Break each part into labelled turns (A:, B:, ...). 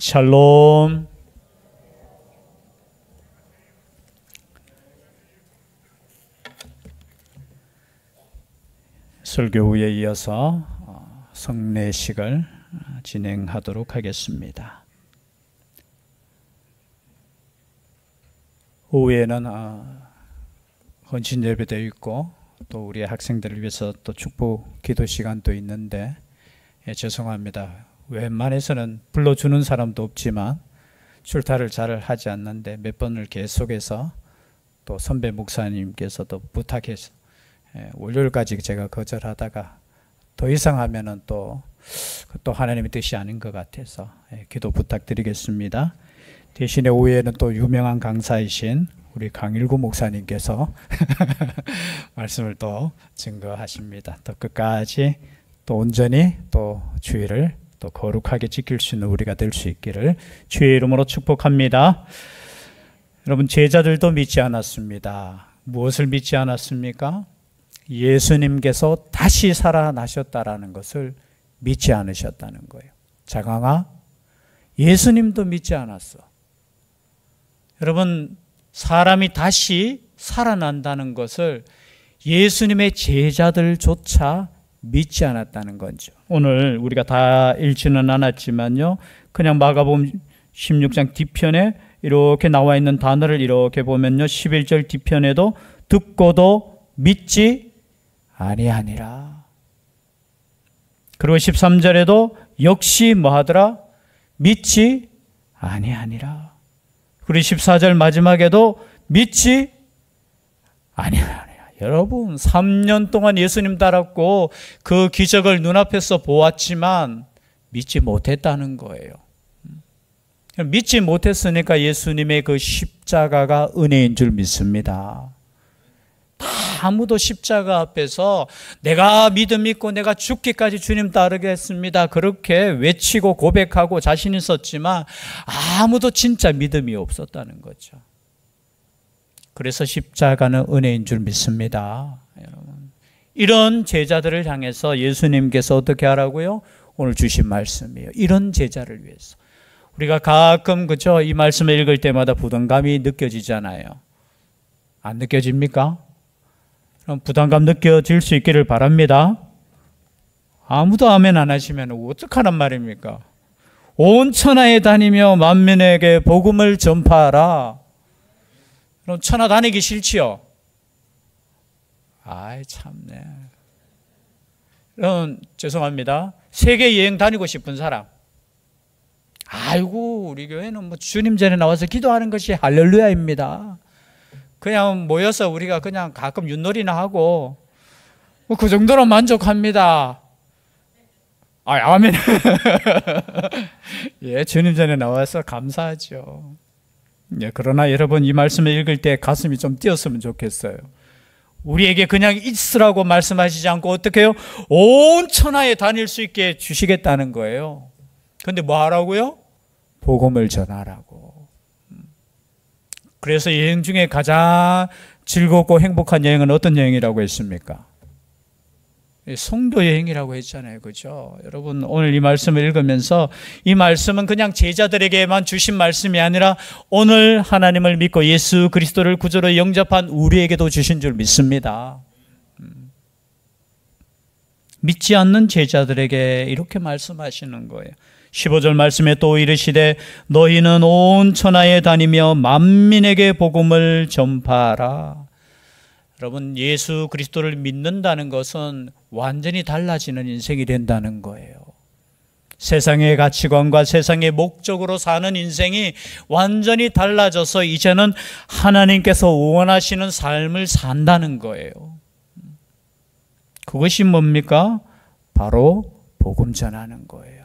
A: 샬롬. 설교 후에 이어서 성례식을 진행하도록 하겠습니다. 오후에는 헌신 예배도 있고 또 우리 학생들을 위해서 또 축복 기도 시간도 있는데 죄송합니다. 웬만해서는 불러주는 사람도 없지만 출타를 잘 하지 않는데 몇 번을 계속해서 또 선배 목사님께서도 부탁해서 월요일까지 제가 거절하다가 더 이상 하면은 또 하나님의 뜻이 아닌 것 같아서 기도 부탁드리겠습니다. 대신에 오후에는 또 유명한 강사이신 우리 강일구 목사님께서 말씀을 또 증거하십니다. 또 끝까지 또 온전히 또 주의를 또 거룩하게 지킬 수 있는 우리가 될 수 있기를 주의 이름으로 축복합니다. 여러분, 제자들도 믿지 않았습니다. 무엇을 믿지 않았습니까? 예수님께서 다시 살아나셨다라는 것을 믿지 않으셨다는 거예요. 자강아, 예수님도 믿지 않았어. 여러분, 사람이 다시 살아난다는 것을 예수님의 제자들조차 믿지 않았다는 거죠. 오늘 우리가 다 읽지는 않았지만요, 그냥 마가복음 16장 뒤편에 이렇게 나와 있는 단어를 이렇게 보면요, 11절 뒤편에도 듣고도 믿지 아니하니라. 그리고 13절에도 역시 뭐하더라? 믿지 아니하니라. 그리고 14절 마지막에도 믿지 아니하니라. 여러분, 3년 동안 예수님 따랐고 그 기적을 눈앞에서 보았지만 믿지 못했다는 거예요. 믿지 못했으니까 예수님의 그 십자가가 은혜인 줄 믿습니다. 아무도 십자가 앞에서 내가 믿음 있고 내가 죽기까지 주님 따르겠습니다, 그렇게 외치고 고백하고 자신 있었지만 아무도 진짜 믿음이 없었다는 거죠. 그래서 십자가는 은혜인 줄 믿습니다. 여러분, 이런 제자들을 향해서 예수님께서 어떻게 하라고요? 오늘 주신 말씀이에요. 이런 제자를 위해서. 우리가 가끔 그죠, 이 말씀을 읽을 때마다 부담감이 느껴지잖아요. 안 느껴집니까? 그럼 부담감 느껴질 수 있기를 바랍니다. 아무도 아멘 안 하시면 어떡하란 말입니까? 온 천하에 다니며 만민에게 복음을 전파하라. 그럼 천하 다니기 싫지요? 아이 참네. 그럼 죄송합니다. 세계 여행 다니고 싶은 사람. 아이고, 우리 교회는 뭐 주님 전에 나와서 기도하는 것이 할렐루야입니다. 그냥 모여서 우리가 그냥 가끔 윷놀이나 하고 뭐 그 정도로 만족합니다. 아멘. 예, 주님 전에 나와서 감사하죠. 예, 그러나 여러분, 이 말씀을 읽을 때 가슴이 좀 뛰었으면 좋겠어요. 우리에게 그냥 있으라고 말씀하시지 않고 어떻게 해요? 온 천하에 다닐 수 있게 주시겠다는 거예요. 근데 뭐 하라고요? 복음을 전하라고. 그래서 여행 중에 가장 즐겁고 행복한 여행은 어떤 여행이라고 했습니까? 성도 여행이라고 했잖아요. 그죠? 여러분, 오늘 이 말씀을 읽으면서 이 말씀은 그냥 제자들에게만 주신 말씀이 아니라 오늘 하나님을 믿고 예수 그리스도를 구주로 영접한 우리에게도 주신 줄 믿습니다. 믿지 않는 제자들에게 이렇게 말씀하시는 거예요. 15절 말씀에 또 이르시되 너희는 온 천하에 다니며 만민에게 복음을 전파하라. 여러분, 예수 그리스도를 믿는다는 것은 완전히 달라지는 인생이 된다는 거예요. 세상의 가치관과 세상의 목적으로 사는 인생이 완전히 달라져서 이제는 하나님께서 원하시는 삶을 산다는 거예요. 그것이 뭡니까? 바로 복음 전하는 거예요.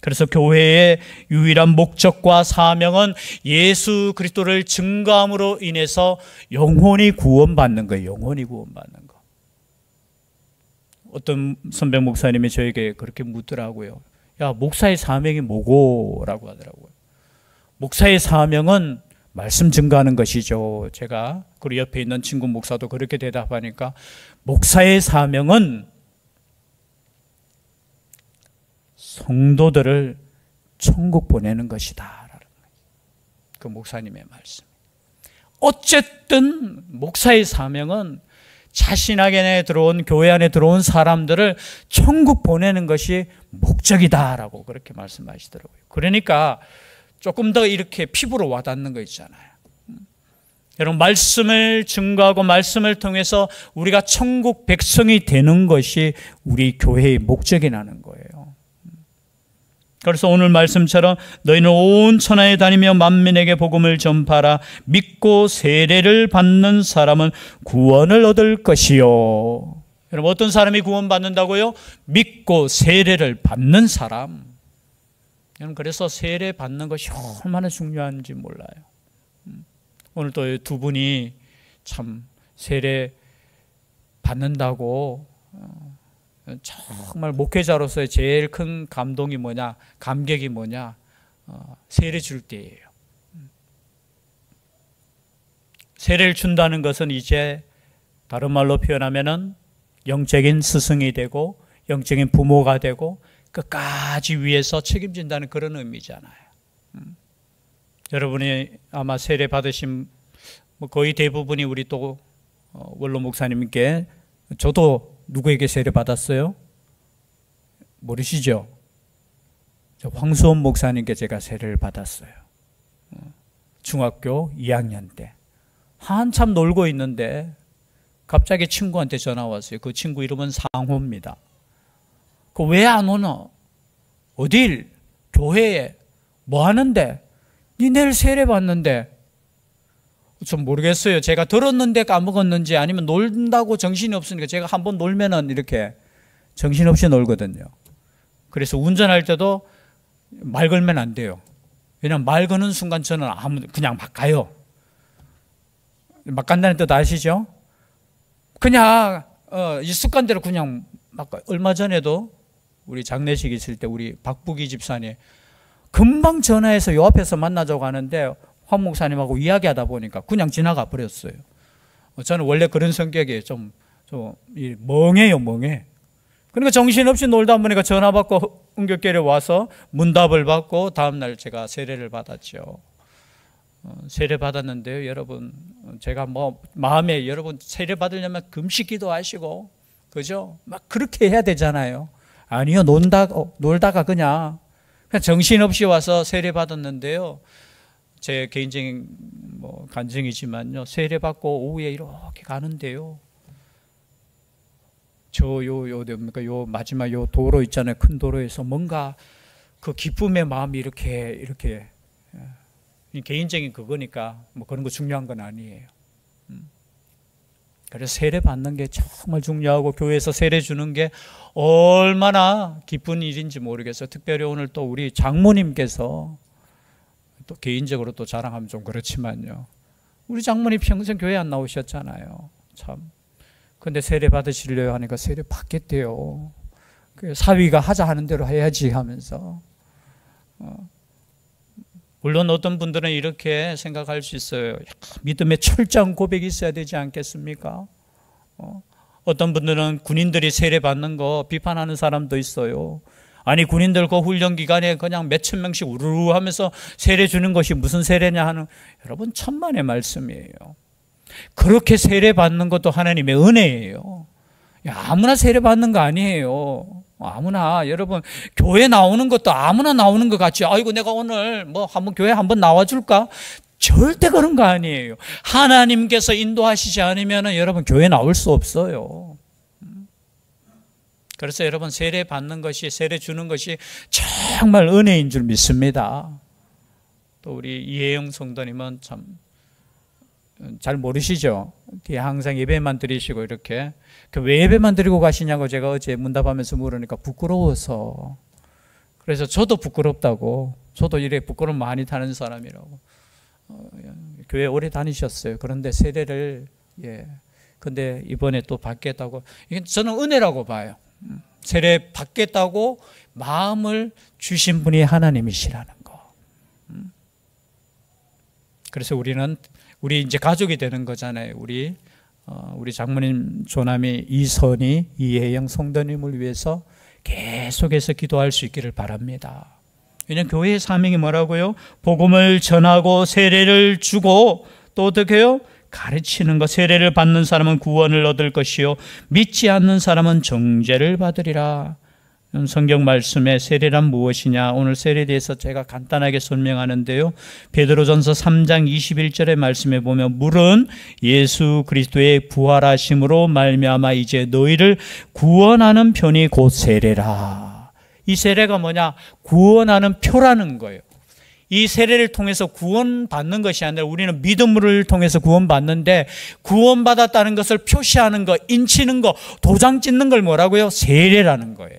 A: 그래서 교회의 유일한 목적과 사명은 예수 그리스도를 증거함으로 인해서 영혼이 구원받는 거예요. 영혼이 구원받는 거. 어떤 선배 목사님이 저에게 그렇게 묻더라고요. 야, 목사의 사명이 뭐고? 라고 하더라고요. 목사의 사명은 말씀 증거하는 것이죠. 제가 그리고 옆에 있는 친구 목사도 그렇게 대답하니까 목사의 사명은 성도들을 천국 보내는 것이다. 그 목사님의 말씀. 어쨌든 목사의 사명은 자신 안에 들어온, 교회 안에 들어온 사람들을 천국 보내는 것이 목적이다라고 그렇게 말씀하시더라고요. 그러니까 조금 더 이렇게 피부로 와닿는 거 있잖아요. 여러분, 말씀을 증거하고 말씀을 통해서 우리가 천국 백성이 되는 것이 우리 교회의 목적이라는 거예요. 그래서 오늘 말씀처럼 너희는 온 천하에 다니며 만민에게 복음을 전파하라. 믿고 세례를 받는 사람은 구원을 얻을 것이요. 여러분, 어떤 사람이 구원받는다고요? 믿고 세례를 받는 사람. 여러분, 그래서 세례 받는 것이 얼마나 중요한지 몰라요. 오늘 또 두 분이 참 세례 받는다고 정말 목회자로서의 제일 큰 감동이 뭐냐, 감격이 뭐냐, 세례 줄 때예요. 세례를 준다는 것은 이제 다른 말로 표현하면은 영적인 스승이 되고 영적인 부모가 되고 끝까지 위에서 책임진다는 그런 의미잖아요. 여러분이 아마 세례 받으신 거의 대부분이 우리 또 원로 목사님께, 저도 누구에게 세례 받았어요? 모르시죠? 저 황수원 목사님께 제가 세례를 받았어요. 중학교 2학년 때 한참 놀고 있는데 갑자기 친구한테 전화 왔어요. 그 친구 이름은 상호입니다. 그 왜 안 오나? 어딜? 교회에 뭐 하는데? 니 내일 세례 받는데. 좀 모르겠어요. 제가 들었는데 까먹었는지 아니면 놀다고 정신이 없으니까, 제가 한번 놀면은 이렇게 정신없이 놀거든요. 그래서 운전할 때도 말 걸면 안 돼요. 왜냐하면 말 거는 순간 저는 그냥 막 가요. 막 간다는 뜻 아시죠? 그냥 이 습관대로 그냥 막 가요. 얼마 전에도 우리 장례식 있을 때 우리 박부기 집사님 금방 전화해서 요 앞에서 만나자고 하는데 황 목사님하고 이야기하다 보니까 그냥 지나가 버렸어요. 저는 원래 그런 성격이에요. 좀 멍해요, 멍해. 그러니까 정신없이 놀다 보니까 전화 받고 은격결에 와서 문답을 받고 다음날 제가 세례를 받았죠. 세례 받았는데요, 여러분, 제가 마음에, 여러분 세례 받으려면 금식 기도하시고, 그죠? 막 그렇게 해야 되잖아요. 아니요, 놀다가 그냥 정신없이 와서 세례 받았는데요. 제 개인적인 간증이지만요, 세례 받고 오후에 이렇게 가는데요, 요 마지막 요 도로 있잖아요, 큰 도로에서 뭔가 그 기쁨의 마음이 이렇게 개인적인 그거니까 그런 거 중요한 건 아니에요. 그래서 세례 받는 게 정말 중요하고 교회에서 세례 주는 게 얼마나 기쁜 일인지 모르겠어요. 특별히 오늘 또 우리 장모님께서, 또 개인적으로 또 자랑하면 좀 그렇지만요, 우리 장모님 평생 교회 안 나오셨잖아요. 참. 근데 세례 받으시려고 하니까 세례 받겠대요. 사위가 하자 하는 대로 해야지 하면서. 물론 어떤 분들은 이렇게 생각할 수 있어요. 믿음의 철저한 고백이 있어야 되지 않겠습니까? 어떤 분들은 군인들이 세례 받는 거 비판하는 사람도 있어요. 아니, 군인들 그 훈련 기간에 그냥 몇천 명씩 우르르 하면서 세례 주는 것이 무슨 세례냐 하는, 여러분 천만의 말씀이에요. 그렇게 세례 받는 것도 하나님의 은혜예요. 아무나 세례 받는 거 아니에요. 아무나, 여러분 교회 나오는 것도 아무나 나오는 것 같이, 아이고 내가 오늘 한번 교회 한번 나와줄까? 절대 그런 거 아니에요. 하나님께서 인도하시지 않으면 여러분 교회 나올 수 없어요. 그래서 여러분 세례 받는 것이, 세례 주는 것이 정말 은혜인 줄 믿습니다. 또 우리 이혜영 성도님은 참 잘 모르시죠? 뒤에 항상 예배만 드리시고 이렇게, 왜 예배만 드리고 가시냐고 제가 어제 문답하면서 물으니까 부끄러워서. 그래서 저도 부끄럽다고, 저도 이래 부끄러움 많이 타는 사람이라고. 교회 오래 다니셨어요. 그런데 세례를, 근데 이번에 또 받겠다고. 이건 저는 은혜라고 봐요. 세례 받겠다고 마음을 주신 분이 하나님이시라는 거. 그래서 우리 이제 가족이 되는 거잖아요. 우리 장모님 조남이 이선희, 이혜영 성도님을 위해서 계속해서 기도할 수 있기를 바랍니다. 왜냐하면 교회의 사명이 뭐라고요? 복음을 전하고 세례를 주고 또 어떻게 해요? 가르치는 것. 세례를 받는 사람은 구원을 얻을 것이요 믿지 않는 사람은 정죄를 받으리라. 성경 말씀에 세례란 무엇이냐? 오늘 세례에 대해서 제가 간단하게 설명하는데요. 베드로전서 3장 21절의 말씀에 보면 물은 예수 그리스도의 부활하심으로 말미암아 이제 너희를 구원하는 편이 곧 세례라. 이 세례가 뭐냐? 구원하는 표라는 거예요. 이 세례를 통해서 구원받는 것이 아니라 우리는 믿음을 통해서 구원받는데 구원받았다는 것을 표시하는 거, 인치는 거, 도장 찍는 걸 뭐라고요? 세례라는 거예요.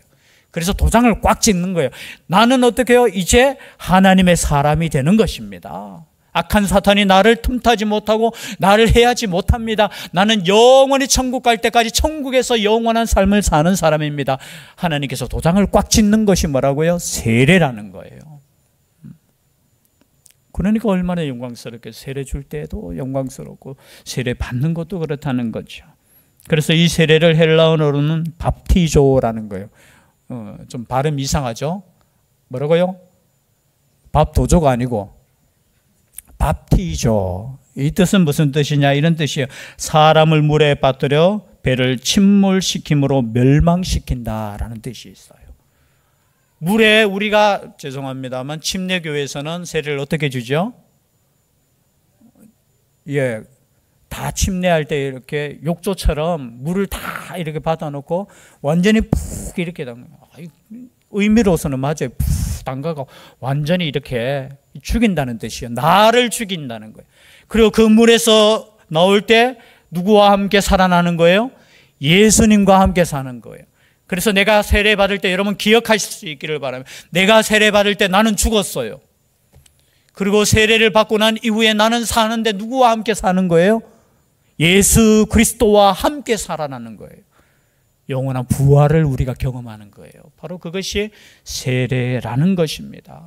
A: 그래서 도장을 꽉 찍는 거예요. 나는 어떻게 해요? 이제 하나님의 사람이 되는 것입니다. 악한 사탄이 나를 틈타지 못하고 나를 해하지 못합니다. 나는 영원히 천국 갈 때까지 천국에서 영원한 삶을 사는 사람입니다. 하나님께서 도장을 꽉 찍는 것이 뭐라고요? 세례라는 거예요. 그러니까 얼마나 영광스럽게 세례 줄 때도 영광스럽고 세례 받는 것도 그렇다는 거죠. 그래서 이 세례를 헬라어로는 밥티조라는 거예요. 좀 발음 이상하죠? 뭐라고요? 밥도조가 아니고 밥티조. 이 뜻은 무슨 뜻이냐? 이런 뜻이에요. 사람을 물에 빠뜨려 배를 침몰시킴으로 멸망시킨다라는 뜻이 있어요. 물에 우리가 죄송합니다만 침례교회에서는 세례를 어떻게 주죠? 예, 다 침례할 때 이렇게 욕조처럼 물을 다 이렇게 받아놓고 완전히 푹 이렇게 담가요. 의미로서는 맞아요. 푹 담가고 완전히 이렇게 죽인다는 뜻이에요. 나를 죽인다는 거예요. 그리고 그 물에서 나올 때 누구와 함께 살아나는 거예요? 예수님과 함께 사는 거예요. 그래서 내가 세례 받을 때 여러분 기억하실 수 있기를 바랍니다. 내가 세례 받을 때 나는 죽었어요. 그리고 세례를 받고 난 이후에 나는 사는데 누구와 함께 사는 거예요? 예수 그리스도와 함께 살아나는 거예요. 영원한 부활을 우리가 경험하는 거예요. 바로 그것이 세례라는 것입니다.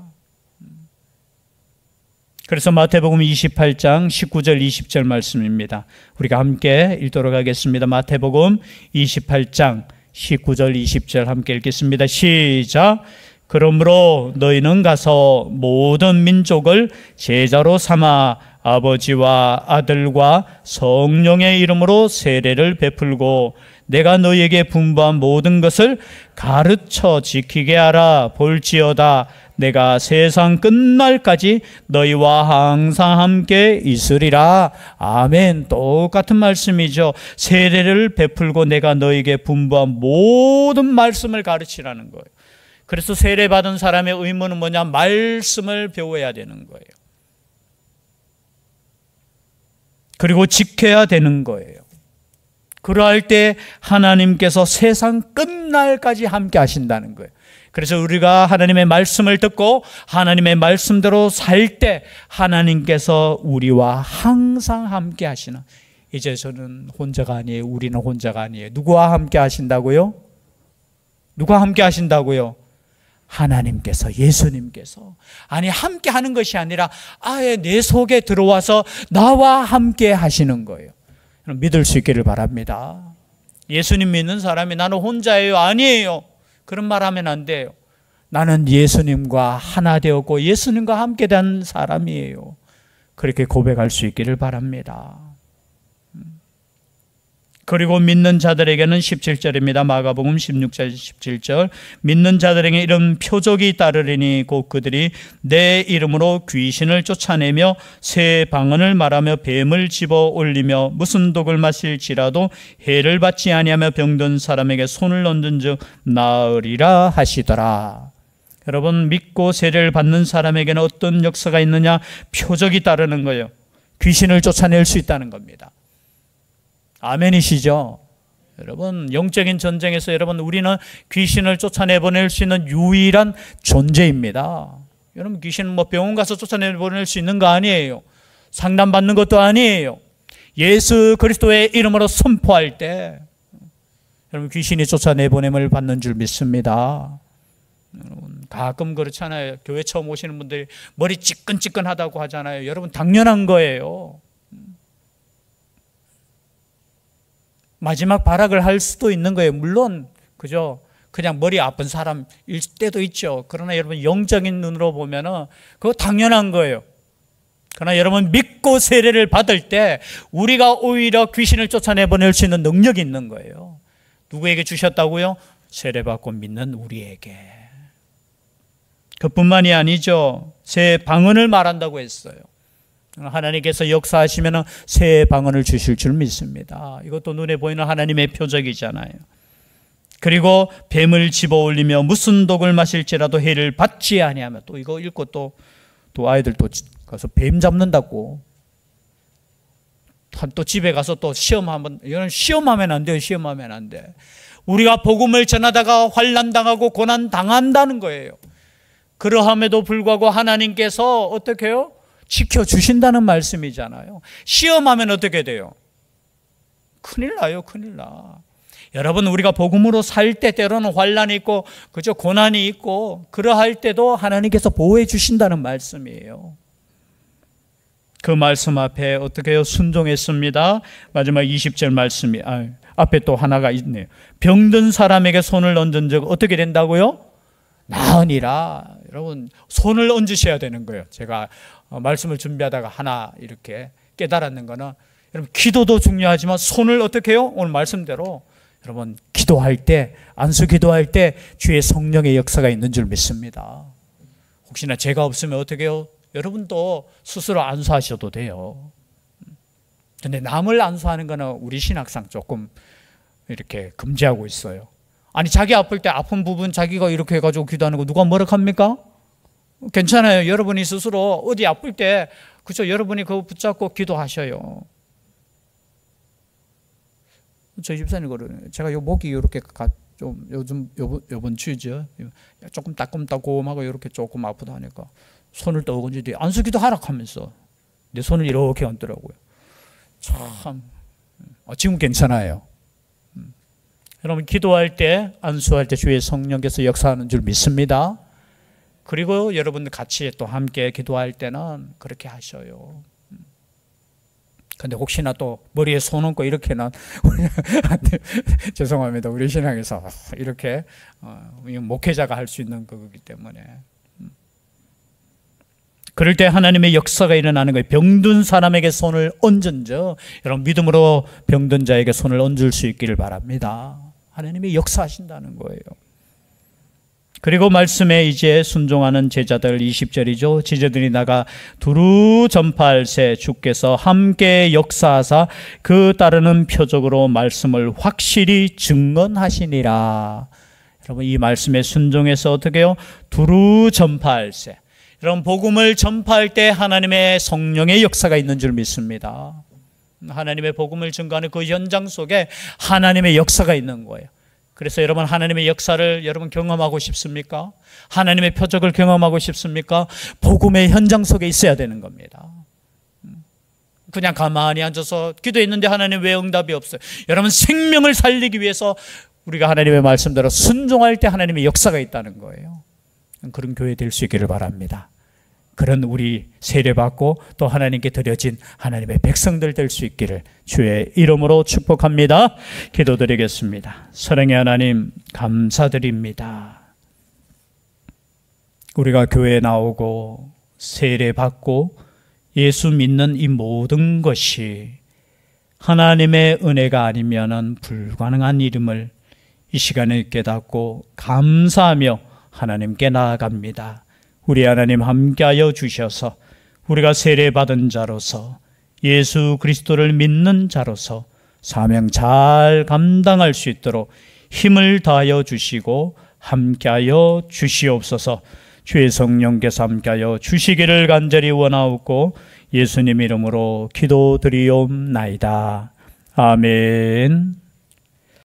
A: 그래서 마태복음 28장 19절 20절 말씀입니다. 우리가 함께 읽도록 하겠습니다. 마태복음 28장 19절 20절 함께 읽겠습니다. 시작. 그러므로 너희는 가서 모든 민족을 제자로 삼아 아버지와 아들과 성령의 이름으로 세례를 베풀고 내가 너희에게 분부한 모든 것을 가르쳐 지키게 하라. 볼지어다 내가 세상 끝날까지 너희와 항상 함께 있으리라. 아멘. 똑같은 말씀이죠. 세례를 베풀고 내가 너희에게 분부한 모든 말씀을 가르치라는 거예요. 그래서 세례 받은 사람의 의무는 뭐냐? 말씀을 배워야 되는 거예요. 그리고 지켜야 되는 거예요. 그러할 때 하나님께서 세상 끝날까지 함께 하신다는 거예요. 그래서 우리가 하나님의 말씀을 듣고 하나님의 말씀대로 살 때 하나님께서 우리와 항상 함께 하시는, 이제 저는 혼자가 아니에요. 우리는 혼자가 아니에요. 누구와 함께 하신다고요? 누가 함께 하신다고요? 하나님께서, 예수님께서. 아니, 함께 하는 것이 아니라 아예 내 속에 들어와서 나와 함께 하시는 거예요. 믿을 수 있기를 바랍니다. 예수님 믿는 사람이 나는 혼자예요. 아니에요. 그런 말 하면 안 돼요. 나는 예수님과 하나 되었고 예수님과 함께 된 사람이에요. 그렇게 고백할 수 있기를 바랍니다. 그리고 믿는 자들에게는 17절입니다. 마가복음 16절 17절. 믿는 자들에게 이런 표적이 따르리니 곧 그들이 내 이름으로 귀신을 쫓아내며 새 방언을 말하며 뱀을 집어 올리며 무슨 독을 마실지라도 해를 받지 아니하며 병든 사람에게 손을 얹은 즉 나으리라 하시더라. 여러분, 믿고 세례를 받는 사람에게는 어떤 역사가 있느냐? 표적이 따르는 거예요. 귀신을 쫓아낼 수 있다는 겁니다. 아멘이시죠? 여러분, 영적인 전쟁에서 여러분, 우리는 귀신을 쫓아내보낼 수 있는 유일한 존재입니다. 여러분, 귀신은 뭐 병원 가서 쫓아내보낼 수 있는 거 아니에요. 상담받는 것도 아니에요. 예수 그리스도의 이름으로 선포할 때 여러분, 귀신이 쫓아내보냄을 받는 줄 믿습니다. 여러분, 가끔 그렇잖아요. 교회 처음 오시는 분들이 머리 찌끈찌끈하다고 하잖아요. 여러분, 당연한 거예요. 마지막 발악을 할 수도 있는 거예요. 물론, 그죠? 그냥 머리 아픈 사람일 때도 있죠. 그러나 여러분 영적인 눈으로 보면은 그거 당연한 거예요. 그러나 여러분 믿고 세례를 받을 때 우리가 오히려 귀신을 쫓아내보낼 수 있는 능력이 있는 거예요. 누구에게 주셨다고요? 세례받고 믿는 우리에게. 그뿐만이 아니죠. 새 방언을 말한다고 했어요. 하나님께서 역사하시면 새 방언을 주실 줄 믿습니다. 이것도 눈에 보이는 하나님의 표적이잖아요. 그리고 뱀을 집어올리며 무슨 독을 마실지라도 해를 받지 아니하며, 또 이거 읽고 또 아이들 또 가서 뱀 잡는다고 또 집에 가서 또 시험하면, 이건 시험하면 안 돼요. 시험하면 안 돼. 우리가 복음을 전하다가 환난 당하고 고난 당한다는 거예요. 그러함에도 불구하고 하나님께서 어떻게 해요? 지켜주신다는 말씀이잖아요. 시험하면 어떻게 돼요? 큰일 나요. 큰일 나. 여러분, 우리가 복음으로 살 때 때로는 환난이 있고 그죠, 고난이 있고 그러할 때도 하나님께서 보호해 주신다는 말씀이에요. 그 말씀 앞에 어떻게 해요? 순종했습니다. 마지막 20절 말씀이 앞에 또 하나가 있네요. 병든 사람에게 손을 얹은 적 어떻게 된다고요? 나으니라. 여러분, 손을 얹으셔야 되는 거예요. 제가 말씀을 준비하다가 하나 이렇게 깨달았는 거는, 여러분 기도도 중요하지만 손을 어떻게 해요? 오늘 말씀대로 여러분 기도할 때, 안수 기도할 때 주의 성령의 역사가 있는 줄 믿습니다. 혹시나 제가 없으면 어떻게 해요? 여러분도 스스로 안수하셔도 돼요. 근데 남을 안수하는 거는 우리 신학상 조금 이렇게 금지하고 있어요. 아니, 자기 아플 때 아픈 부분 자기가 이렇게 해가지고 기도하는 거 누가 뭐라 합니까? 괜찮아요. 여러분이 스스로 어디 아플 때, 그죠? 여러분이 그거 붙잡고 기도하셔요. 저희 집사님 그러네요. 제가 요 목이 이렇게 좀 요번 주죠. 조금 따끔따끔하고 이렇게 조금 아프다 하니까 손을 떠오건지 안수기도 하락하면서 내 손을 이렇게 얹더라고요. 참, 지금 괜찮아요. 여러분 기도할 때, 안수할 때 주의 성령께서 역사하는 줄 믿습니다. 그리고 여러분들 같이 또 함께 기도할 때는 그렇게 하셔요. 근데 혹시나 또 머리에 손 얹고 이렇게는 죄송합니다. 우리 신앙에서 이렇게 목회자가 할 수 있는 거기 때문에. 그럴 때 하나님의 역사가 일어나는 거예요. 병든 사람에게 손을 얹은 적, 여러분 믿음으로 병든 자에게 손을 얹을 수 있기를 바랍니다. 하나님이 역사하신다는 거예요. 그리고 말씀에 이제 순종하는 제자들, 20절이죠. 제자들이 나가 두루 전파할새 주께서 함께 역사하사 그 따르는 표적으로 말씀을 확실히 증언하시니라. 여러분 이 말씀에 순종해서 어떻게 해요? 두루 전파할새. 여러분 복음을 전파할 때 하나님의 성령의 역사가 있는 줄 믿습니다. 하나님의 복음을 증거하는 그 현장 속에 하나님의 역사가 있는 거예요. 그래서 여러분 하나님의 역사를 여러분 경험하고 싶습니까? 하나님의 표적을 경험하고 싶습니까? 복음의 현장 속에 있어야 되는 겁니다. 그냥 가만히 앉아서 기도했는데 하나님 왜 응답이 없어요? 여러분 생명을 살리기 위해서 우리가 하나님의 말씀대로 순종할 때 하나님의 역사가 있다는 거예요. 그런 교회 될 수 있기를 바랍니다. 그런 우리 세례받고 또 하나님께 드려진 하나님의 백성들 될 수 있기를 주의 이름으로 축복합니다. 기도드리겠습니다. 사랑의 하나님 감사드립니다. 우리가 교회에 나오고 세례받고 예수 믿는 이 모든 것이 하나님의 은혜가 아니면은 불가능한 일임을 이 시간에 깨닫고 감사하며 하나님께 나아갑니다. 우리 하나님 함께하여 주셔서 우리가 세례받은 자로서 예수 그리스도를 믿는 자로서 사명 잘 감당할 수 있도록 힘을 다하여 주시고 함께하여 주시옵소서. 주의 성령께서 함께하여 주시기를 간절히 원하옵고 예수님 이름으로 기도드리옵나이다. 아멘.